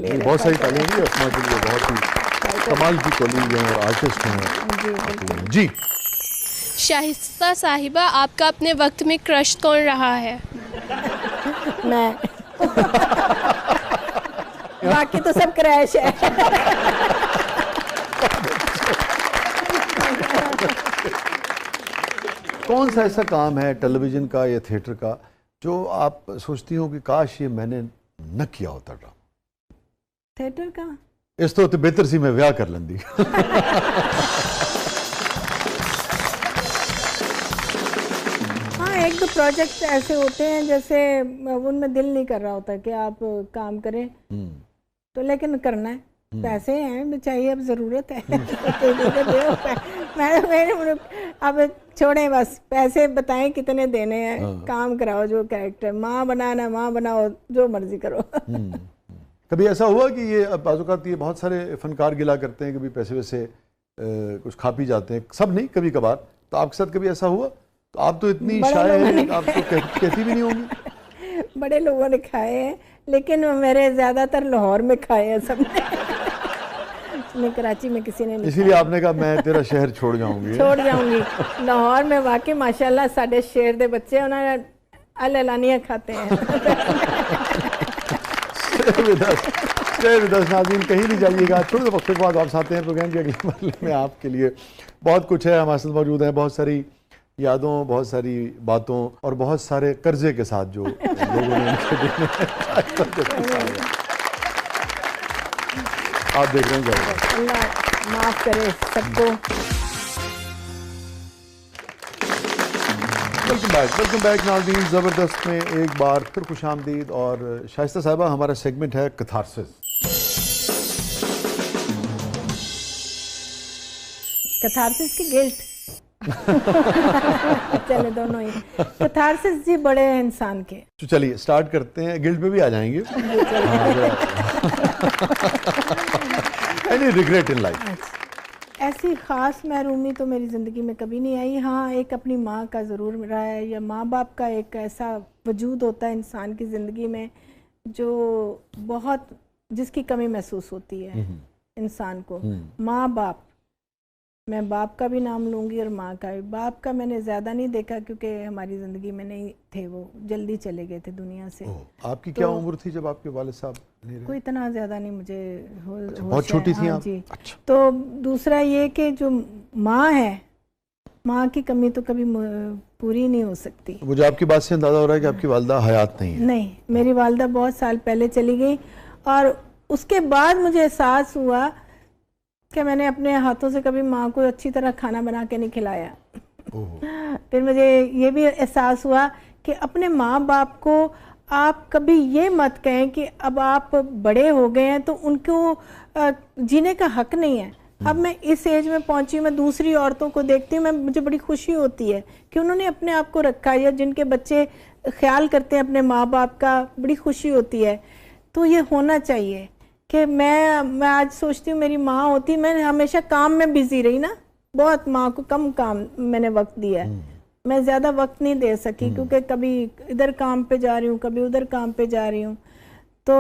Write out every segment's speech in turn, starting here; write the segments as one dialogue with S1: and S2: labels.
S1: بہت ساری تعلیم دی اسما کے لیے، بہت ہی کمال کی کولیگ ہیں اور آرٹسٹ ہیں جی۔
S2: شائستہ صاحبہ، آپ کا اپنے وقت میں کرش کون رہا ہے؟
S3: میں باقی تو سب کریش ہے۔
S1: کون سا ایسا کام ہے ٹیلی ویژن کا یا تھیٹر کا جو آپ سوچتی ہوں کہ کاش یہ میں نے نہ کیا ہوتا ڈرامہ؟
S3: تھیٹر کا
S1: اس تو بہتر سی میں ویاہ کر لیندی۔
S3: ہاں، ایک دو پروجیکٹ ایسے ہوتے ہیں جیسے ان میں دل نہیں کر رہا ہوتا کہ آپ کام کریں تو، لیکن کرنا ہے، پیسے ہیں چاہیے، اب ضرورت ہے۔ اب چھوڑیں، بس پیسے بتائیں کتنے دینے ہیں، کام کراؤ، جو کریکٹر ماں بنانا ماں بناؤ، جو مرضی کرو۔
S1: کبھی ایسا ہوا کہ یہ بعض اوقات یہ بہت سارے فنکار گلا کرتے ہیں، کبھی پیسے ویسے کچھ کھا پی جاتے ہیں، سب نہیں، کبھی کبھار، تو آپ کے ساتھ کبھی ایسا ہوا؟ تو آپ تو اتنی شائع ہیں، آپ تو کہتی بھی نہیں ہوں گی۔
S3: بڑے لوگوں نے کھائے ہیں، لیکن میرے زیادہ تر لاہور میں کھائے ہیں سب نے، کراچی میں کسی نے نہیں۔
S1: اسی لیے آپ نے کہا میں تیرا شہر چھوڑ جاؤں گی۔
S3: چھوڑ جاؤں گی۔ لاہور میں واقعی ماشاءاللہ ساڑھے شیر دے بچے انہوں نے الالانیہ کھاتے ہیں۔
S1: ناظرین کہیں نہیں جائیے گا، چھوٹے سے وقت کے بعد واپس آتے ہیں پروگرام کے اگلے مرحلے میں۔ آپ کے لیے بہت کچھ ہے، ہمارے ساتھ موجود ہیں بہت ساری یادوں، بہت ساری باتوں اور بہت سارے قرضے کے ساتھ جو لوگوں نے ان کے دینے ہیں۔ آپ دیکھ رہے ہیں کیا؟
S3: اللہ معاف کرے سب کو۔
S1: ویلکم بیک ناظرین، زبردست میں ایک بار پھر خوش آمدید۔ اور شائستہ صاحبہ، ہمارا سیگمنٹ ہے کتھارسس۔
S3: کتھارسس کی گلٹ، چلے دونوں ہی۔ کتھارسس جی بڑے ہیں انسان کے۔
S1: تو چلیے سٹارٹ کرتے ہیں، گلٹ پہ بھی آ جائیں گے۔ Any regret in life؟
S3: ایسی خاص محرومی تو میری زندگی میں کبھی نہیں آئی۔ ہاں، ایک اپنی ماں کا ضرور رہا ہے، یا ماں باپ کا ایک ایسا وجود ہوتا ہے انسان کی زندگی میں جو بہت، جس کی کمی محسوس ہوتی ہے انسان کو۔ ماں باپ، میں باپ کا بھی نام لوں گی اور ماں کا بھی۔ باپ کا میں نے زیادہ نہیں دیکھا کیونکہ ہماری زندگی میں نہیں تھے، وہ جلدی چلے گئے تھے دنیا سے۔
S1: آپ کی کیا عمر تھی جب آپ کے والد صاحب نہیں رہے؟
S3: کوئی اتنا زیادہ نہیں، مجھے
S1: بہت چھوٹی تھی آپ؟
S3: جی۔ تو دوسرا یہ کہ جو ماں ہے، ماں کی کمی تو کبھی پوری نہیں ہو سکتی۔
S1: مجھے آپ کی بات سے اندازہ ہو رہا ہے کہ آپ کی والدہ حیات نہیں ہے۔
S3: نہیں، میری والدہ بہت سال پہلے چلی گئی، اور اس کے بعد مجھے احساس ہوا کہ میں نے اپنے ہاتھوں سے کبھی ماں کو اچھی طرح کھانا بنا کے نہیں کھلایا۔ پھر مجھے یہ بھی احساس ہوا کہ اپنے ماں باپ کو آپ کبھی یہ مت کہیں کہ اب آپ بڑے ہو گئے ہیں تو ان کو جینے کا حق نہیں ہے۔ اب میں اس ایج میں پہنچی ہوں، میں دوسری عورتوں کو دیکھتی ہوں، مجھے بڑی خوشی ہوتی ہے کہ انہوں نے اپنے آپ کو رکھا، یا جن کے بچے خیال کرتے ہیں اپنے ماں باپ کا، بڑی خوشی ہوتی ہے۔ تو یہ ہونا چاہیے کہ میں آج سوچتی ہوں میری ماں ہوتی، میں ہمیشہ کام میں بزی رہی نا، بہت ماں کو کم کام میں نے وقت دیا ہے، میں زیادہ وقت نہیں دے سکی کیونکہ کبھی ادھر کام پہ جا رہی ہوں، کبھی ادھر کام پہ جا رہی ہوں۔ تو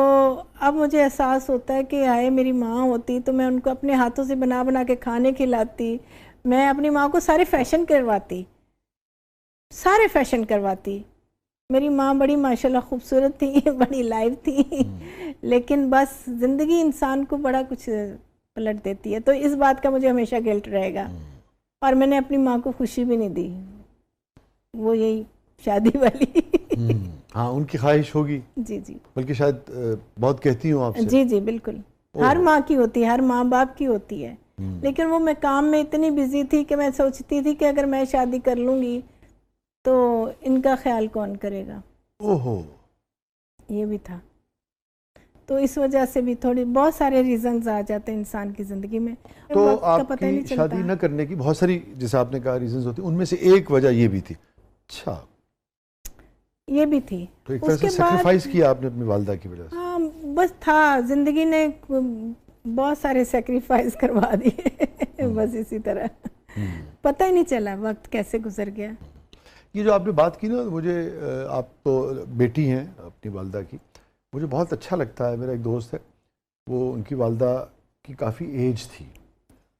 S3: اب مجھے احساس ہوتا ہے کہ آئے میری ماں ہوتی تو میں ان کو اپنے ہاتھوں سے بنا بنا کے کھانے کھلاتی، میں اپنی ماں کو سارے فیشن کرواتی۔ میری ماں بڑی ماشاءاللہ خوبصورت تھی، بڑی لائف تھی، لیکن بس زندگی انسان کو بڑا کچھ پلٹ دیتی ہے، تو اس بات کا مجھے ہمیشہ گلٹ رہے گا۔ اور میں نے اپنی ماں کو خوشی بھی نہیں دی، وہ یہی شادی والی۔
S1: ہاں، ان کی خواہش ہوگی،
S3: جی جی،
S1: بلکہ شاید بہت کہتی ہوں آپ سے۔
S3: جی جی بالکل، ہر ماں کی ہوتی ہے، ہر ماں باپ کی ہوتی ہے، لیکن وہ میں کام میں اتنی بزی تھی کہ میں سوچتی تھی کہ اگر میں شادی کر لوں گی تو ان کا خیال کون کرے گا۔ یہ بھی تھا، تو اس وجہ سے بھی تھوڑی بہت سارے ریزنز آ جاتے ہیں انسان کی زندگی میں۔
S1: تو آپ کی شادی نہ کرنے کی بہت ساری، جیسے آپ نے کہا، ریزنز ہوتی ہیں، ان میں سے ایک وجہ یہ بھی تھی۔ اچھا،
S3: یہ بھی تھی۔
S1: تو ایک طرح سے سیکریفائز کیا آپ نے اپنی والدہ کی وجہ سے۔
S3: ہاں، بس تھا، زندگی نے بہت سارے سیکریفائز کروا دیے، بس اسی طرح پتہ ہی نہیں چلا وقت کیسے گزر گیا۔
S1: یہ جو آپ نے بات کی نا، مجھے، آپ تو بیٹی ہیں اپنی والدہ کی، مجھے بہت اچھا لگتا ہے، میرا ایک دوست ہے وہ ان کی والدہ کی کافی ایج تھی.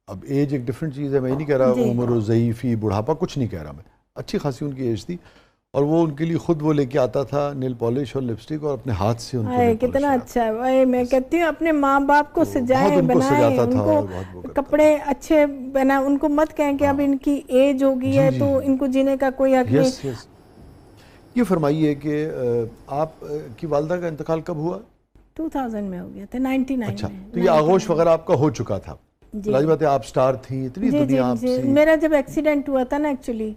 S1: اب ایج ایک ڈفرینٹ چیز ہے, میں نہیں کہہ رہا عمر و ضعیفی بڑھاپا کچھ نہیں کہہ رہا میں, اچھی خاصی ان کی ایج تھی, اور وہ ان کے لیے خود وہ لے کے آتا تھا نیل پالش اور لپسٹک, اور اپنے ہاتھ سے ان کو
S3: کتنا اچھا ہے. میں کہتی ہوں اپنے ماں باپ کو سجائے بنائے, ان کو کپڑے اچھے بنا, ان کو مت کہیں کہ اب ان کی ایج ہو گئی ہے تو ان کو جینے کا کوئی حق نہیں.
S1: یہ فرمائیے کہ آپ کی والدہ کا انتقال کب ہوا؟
S3: 2000 میں ہو گیا تھا, 99.
S1: اچھا, تو یہ آغوش وغیرہ آپ کا ہو چکا تھا. لازم بات ہے آپ سٹار تھیں, اتنی دنیا آپ سے.
S3: میرا جب ایکسیڈنٹ ہوا تھا نا ایکچولی,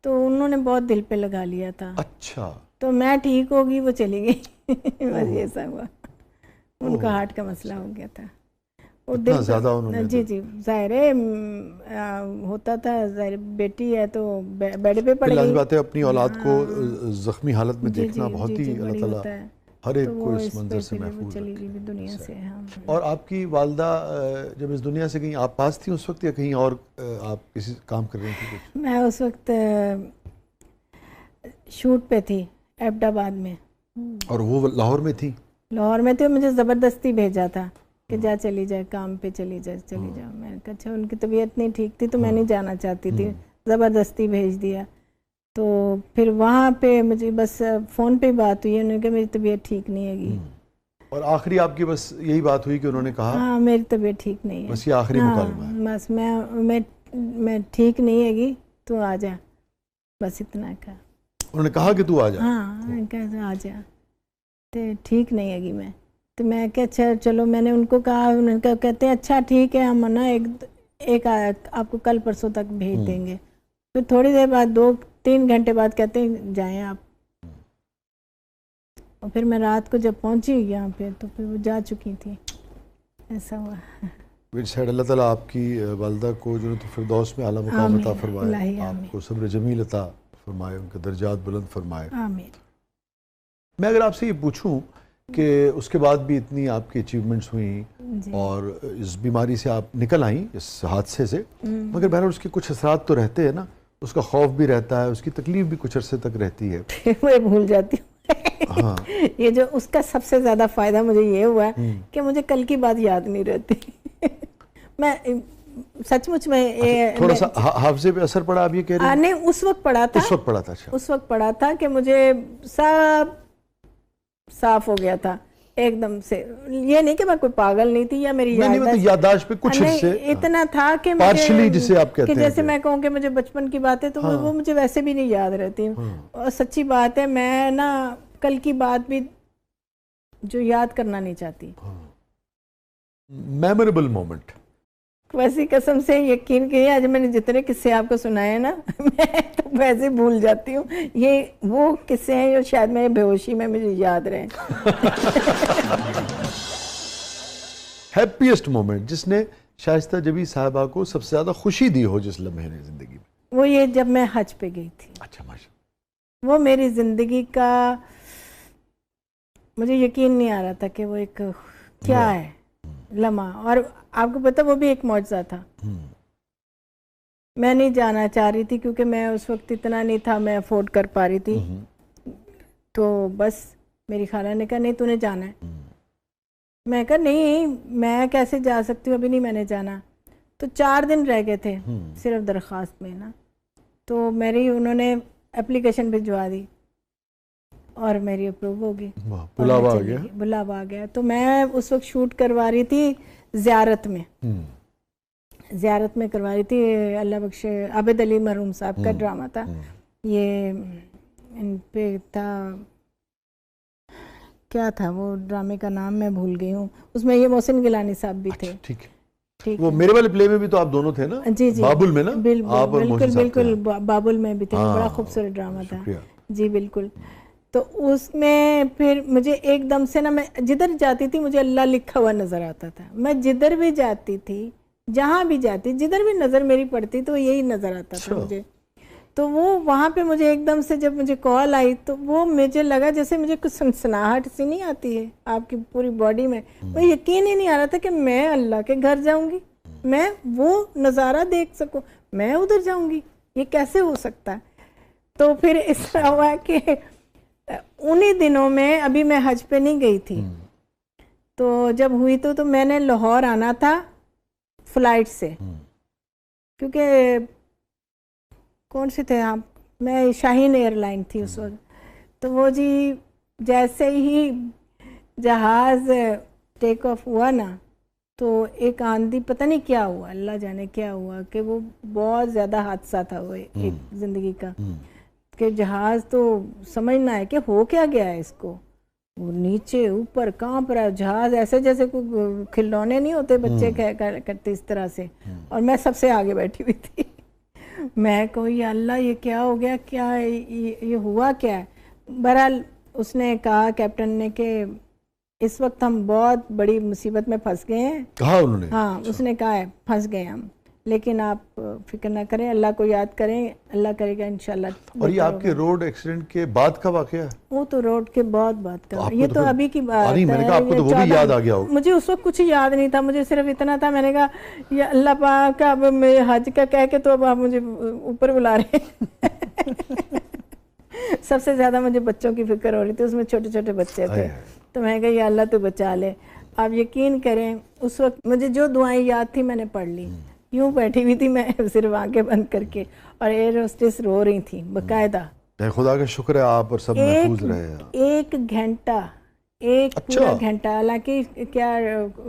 S3: تو انہوں نے بہت دل پہ لگا لیا تھا.
S1: اچھا.
S3: تو میں ٹھیک ہوگی, وہ چلی گئی. بس ایسا ہوا, ان کا ہارٹ کا مسئلہ ہو گیا تھا.
S1: اتنا زیادہ انہوں نے.
S3: جی ظاہر ہے ہوتا تھا, ظاہر بیٹی ہے تو بیڈ پہ پڑ گئی.
S1: لازم بات ہے اپنی اولاد کو زخمی حالت میں دیکھنا بہت ہی اللہ تعالیٰ ہر ایک کو اس منظر سے محفوظ رکھے.
S3: دنیا سے.
S1: اور آپ کی والدہ جب اس دنیا سے گئیں, آپ پاس تھیں اس وقت یا کہیں اور آپ کسی کام کر رہی تھیں کچھ؟
S3: میں اس وقت شوٹ پہ تھی ایبٹ آباد میں.
S1: اور وہ لاہور میں تھی؟
S3: لاہور میں تھی, مجھے زبردستی بھیجا تھا کہ جا چلی جائے کام پہ, چلی جاؤ. میں نے کہا اچھا, ان کی طبیعت نہیں ٹھیک تھی تو میں نہیں جانا چاہتی تھی, زبردستی بھیج دیا. تو پھر وہاں پہ مجھے بس فون پہ بات ہوئی, انہوں نے کہا میری طبیعت ٹھیک نہیں ہے گی.
S1: اور آخری آپ کی بس یہی بات ہوئی کہ انہوں نے کہا
S3: ہاں میری طبیعت ٹھیک نہیں ہے,
S1: بس یہ آخری مکالمہ ہے,
S3: بس میں ٹھیک نہیں ہے گی, تو آ جا, بس اتنا کہا.
S1: انہوں نے کہا کہ تو آ جا؟
S3: ہاں کہا آ جا, تو ٹھیک نہیں ہے گی میں. تو میں کہ اچھا چلو, میں نے ان کو کہا, انہوں نے کہتے ہیں اچھا ٹھیک ہے, ہم نا ایک آپ کو کل پرسوں تک بھیج دیں گے. پھر تھوڑی دیر بعد 2-3 گھنٹے بعد کہتے ہیں جائیں آپ. اور پھر میں رات کو جب پہنچی یہاں پہ تو پھر وہ جا چکی تھی. ایسا ہوا.
S1: اللہ تعالیٰ آپ کی والدہ کو جنت الفردوس میں اعلیٰ مقام عطا فرمائے, آپ کو صبر جمیل عطا فرمائے, ان کے درجات بلند فرمائے.
S3: آمین.
S1: میں اگر آپ سے یہ پوچھوں کہ اس کے بعد بھی اتنی آپ کی اچیومنٹس ہوئیں اور اس بیماری سے آپ نکل آئیں, اس حادثے سے, مگر بہرحال اس کے کچھ اثرات تو رہتے ہیں نا, اس کا خوف بھی رہتا ہے, اس کی تکلیف بھی کچھ عرصے تک رہتی ہے.
S3: میں بھول جاتی ہوں. یہ جو اس کا سب سے زیادہ فائدہ مجھے یہ ہوا ہے کہ مجھے کل کی بات یاد نہیں رہتی. میں سچ مچ میں
S1: تھوڑا سا حافظے پہ اثر پڑا, آپ یہ کہہ رہے ہیں؟
S3: نہیں, اس وقت پڑا تھا.
S1: اس وقت پڑا تھا. اچھا,
S3: اس وقت پڑا تھا کہ مجھے سب صاف ہو گیا تھا ایک دم سے. یہ نہیں کہ میں کوئی پاگل نہیں تھی یا میری
S1: یادداشت پہ کچھ حصے
S3: اتنا تھا کہ
S1: پارشلی جسے آپ کہتے ہیں,
S3: جیسے میں کہوں کہ مجھے بچپن کی باتیں تو وہ مجھے ویسے بھی نہیں یاد رہتی. اور سچی بات ہے, میں نا کل کی بات بھی جو یاد کرنا نہیں چاہتی.
S1: Memorable moment.
S3: ویسی قسم سے یقین کیجیے, آج میں نے جتنے قصے آپ کو سنائے نا, میں تو ویسے بھول جاتی ہوں. یہ وہ قصے ہیں جو شاید میں بے ہوشی میں مجھے یاد رہے.
S1: ہیپیسٹ مومنٹ جس نے شائستہ جبی صاحبہ کو سب سے زیادہ خوشی دی ہو جس لمحے نے زندگی میں؟
S3: وہ یہ جب میں حج پہ گئی تھی.
S1: اچھا, ماشاء.
S3: وہ میری زندگی کا مجھے یقین نہیں آ رہا تھا کہ وہ ایک کیا ہے لمحہ, اور آپ کو پتہ وہ بھی ایک معجزہ تھا. میں نہیں جانا چاہ رہی تھی کیونکہ میں اس وقت اتنا نہیں تھا میں افورڈ کر پا رہی تھی. تو بس میری خالہ نے کہا نہیں تو نے جانا ہے. میں کہا نہیں میں کیسے جا سکتی ہوں, ابھی نہیں میں نے جانا. تو 4 دن رہ گئے تھے صرف درخواست میں نا, تو میری انہوں نے اپلیکیشن بھجوا دی اور میری اپروو ہو گئی. بلاوا آ گیا. تو میں اس وقت شوٹ کروا رہی تھی زیارت میں کروا رہی تھی. اللہ بخش عابد علی مرحوم صاحب کا ڈرامہ تھا یہ, ان پہ تھا کیا تھا وہ ڈرامے کا نام میں بھول گئی ہوں. اس میں یہ محسن گیلانی صاحب بھی تھے.
S1: ٹھیک, وہ میرے والے پلے میں بھی تو آپ دونوں تھے نا؟
S3: جی جی,
S1: بابل میں نا.
S3: بالکل بابل میں بھی تھے. بڑا خوبصورت ڈرامہ تھا. جی بالکل. تو اس میں پھر مجھے ایک دم سے نا, میں جدھر جاتی تھی مجھے اللہ لکھا ہوا نظر آتا تھا. میں جدھر بھی جاتی تھی, جہاں بھی جاتی, جدھر بھی نظر میری پڑتی تو یہی نظر آتا تھا مجھے. تو وہ وہاں پہ مجھے ایک دم سے جب مجھے کال آئی تو وہ مجھے لگا جیسے مجھے کچھ سنسناہٹ سی نہیں آتی ہے آپ کی پوری باڈی میں. وہ یقین ہی نہیں آ رہا تھا کہ میں اللہ کے گھر جاؤں گی, میں وہ نظارہ دیکھ سکوں, میں ادھر جاؤں گی, یہ کیسے ہو سکتا ہے. تو پھر اس طرح ہوا کہ انہی دنوں میں, ابھی میں حج پہ نہیں گئی تھی, تو جب ہوئی تو میں نے لاہور آنا تھا فلائٹ سے, کیونکہ کون سے تھے آپ, میں شاہین ایئر لائن تھی اس وقت. تو وہ جی جیسے ہی جہاز ٹیک آف ہوا نا, تو ایک آندھی, پتہ نہیں کیا ہوا, اللہ جانے کیا ہوا, کہ وہ بہت زیادہ حادثہ تھا وہ ایک زندگی کا, کہ جہاز تو سمجھنا ہے کہ ہو کیا گیا ہے اس کو, وہ نیچے اوپر کانپ رہا ہے جہاز, ایسے جیسے کوئی کھلونے نہیں ہوتے بچے کرتے اس طرح سے, اور میں سب سے آگے بیٹھی ہوئی تھی. میں کہوں یا اللہ یہ کیا ہو گیا, کیا یہ ہوا کیا ہے. بہرحال اس نے کہا کیپٹن نے کہ اس وقت ہم بہت بڑی مصیبت میں پھنس گئے ہیں.
S1: کہا انہوں نے؟
S3: ہاں اس نے کہا ہے پھنس گئے ہم, لیکن آپ فکر نہ کریں, اللہ کو یاد کریں, اللہ کرے گا انشاءاللہ.
S1: اور یہ آپ کے روڈ ایکسیڈنٹ کے بعد کا واقعہ ہے؟
S3: وہ تو روڈ کے بہت بات کا, یہ تو ابھی کی بات ہے.
S1: میں نے کہا آپ کو تو وہ بھی یاد آ گیا ہوگا.
S3: مجھے اس وقت کچھ یاد نہیں تھا, مجھے صرف اتنا تھا, میں نے کہا یا اللہ پاک اب میں حج کا کہہ کے تو اب آپ مجھے اوپر بلا رہے ہیں. سب سے زیادہ مجھے بچوں کی فکر ہو رہی تھی, اس میں چھوٹے چھوٹے بچے تھے, تو میں کہا یا اللہ تو بچا لے. آپ یقین کریں اس وقت مجھے جو دعائیں یاد تھی میں نے پڑھ لی, یوں بیٹھی ہوئی تھی میں صرف آنکھیں بند کر کے, اور ایئر ہوسٹس رو رہی تھیں باقاعدہ.
S1: خدا کا شکر ہے آپ اور سب محفوظ رہے.
S3: ایک گھنٹہ, ایک پورا گھنٹہ, حالانکہ کیا